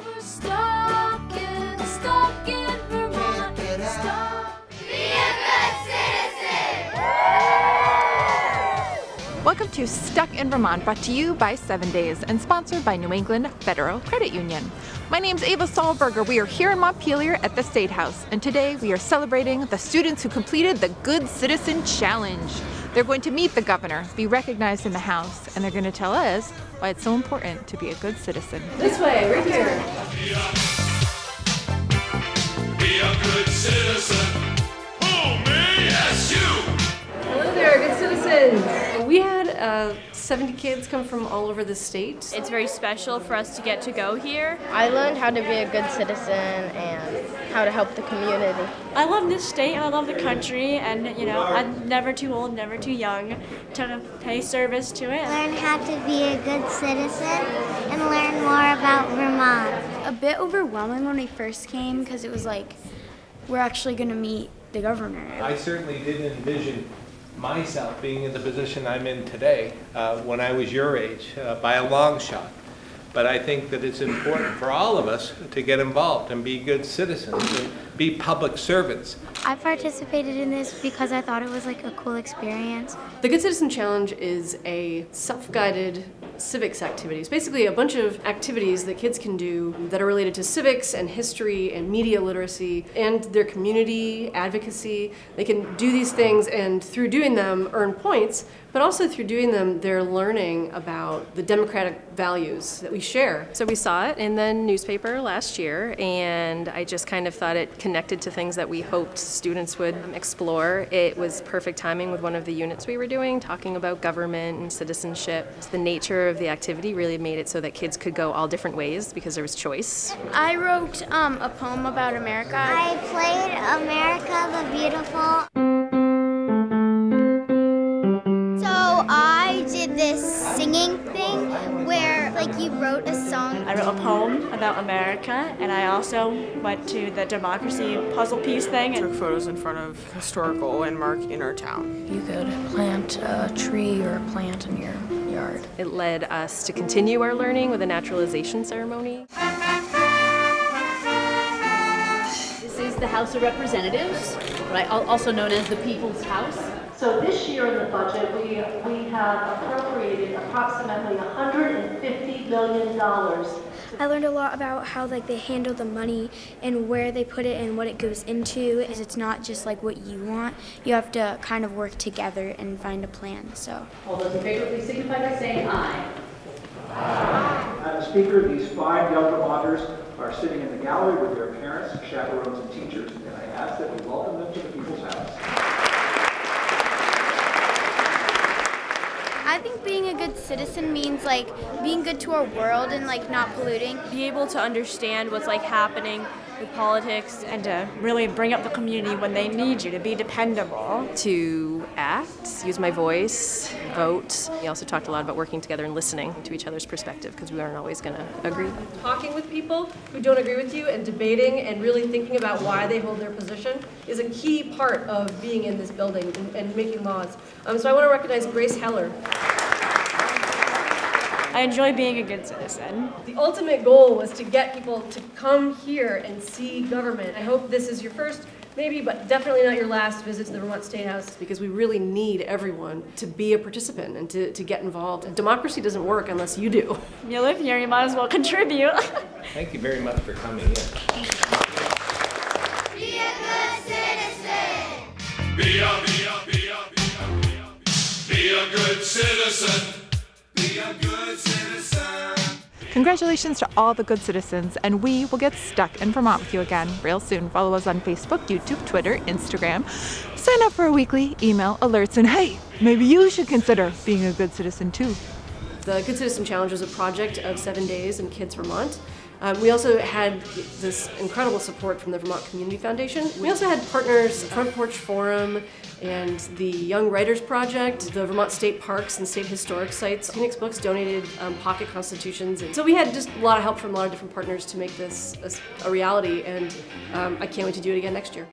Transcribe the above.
We're stuck in Vermont. Be a good citizen. Welcome to Stuck in Vermont, brought to you by 7 Days and sponsored by New England Federal Credit Union. My name's Ava Sahlberger. We are here in Montpelier at the Statehouse, and today we are celebrating the students who completed the Good Citizen Challenge. They're going to meet the governor, be recognized in the House, and they're going to tell us why it's so important to be a good citizen. This way, right here. Be a good citizen. Oh, me? Yes, you. Hello there, good citizens. We had 70 kids come from all over the state. It's very special for us to get to go here. I learned how to be a good citizen and how to help the community. I love this state and I love the country, and I'm never too old, never too young to pay service to it. Learn how to be a good citizen and learn more about Vermont. A bit overwhelming when we first came because it was like we're actually going to meet the governor. I certainly didn't envision myself being in the position I'm in today when I was your age, by a long shot. But I think that it's important for all of us to get involved and be good citizens and be public servants. I participated in this because I thought it was like a cool experience. The Good Citizen Challenge is a self-guided civics activities, basically a bunch of activities that kids can do that are related to civics and history and media literacy and their community advocacy. They can do these things and through doing them earn points, but also through doing them they're learning about the democratic values that we share. So we saw it in the newspaper last year, and I just kind of thought it connected to things that we hoped students would explore. It was perfect timing with one of the units we were doing, talking about government and citizenship. The nature of the activity really made it so that kids could go all different ways because there was choice. I wrote a poem about America. I played America the Beautiful. So I did this singing thing where like you wrote a song. I wrote a poem about America, and I also went to the democracy puzzle piece thing. Took photos in front of historical landmark in our town. You could plant a tree or a plant in your yard. It led us to continue our learning with a naturalization ceremony. This is the House of Representatives, right, also known as the People's House. So this year in the budget, we have appropriated approximately $150 million. I learned a lot about how like they handle the money and where they put it and what it goes into. Is it's not just like what you want. You have to kind of work together and find a plan. So. All those in favor, please signify by saying aye. Aye. Madam Speaker, these 5 young Vermonters are sitting in the gallery with their parents, chaperones, and teachers, and I ask that we welcome them to the People's House. I think being a good citizen means like being good to our world and like not polluting. Be able to understand what's like happening with politics and to really bring up the community when they need you, to be dependable. To act, use my voice, vote. We also talked a lot about working together and listening to each other's perspective because we aren't always going to agree. Talking with people who don't agree with you and debating and really thinking about why they hold their position is a key part of being in this building and making laws. So I want to recognize Grace Heller. I enjoy being a good citizen. The ultimate goal was to get people to come here and see government. I hope this is your first, maybe, but definitely not your last visit to the Vermont Statehouse, because we really need everyone to be a participant and to get involved. Democracy doesn't work unless you do. You live here, you might as well contribute. Thank you very much for coming in. Be a good citizen. Be a good citizen. Be a good citizen. Congratulations to all the good citizens, and we will get stuck in Vermont with you again real soon. Follow us on Facebook, YouTube, Twitter, Instagram. Sign up for our weekly email alerts, and hey, maybe you should consider being a good citizen too. The Good Citizen Challenge was a project of 7 Days in Kids Vermont. We also had this incredible support from the Vermont Community Foundation. We also had partners, Front Porch Forum, and the Young Writers Project, the Vermont State Parks and State Historic Sites. Phoenix Books donated pocket constitutions. And so we had just a lot of help from a lot of different partners to make this a reality, and I can't wait to do it again next year.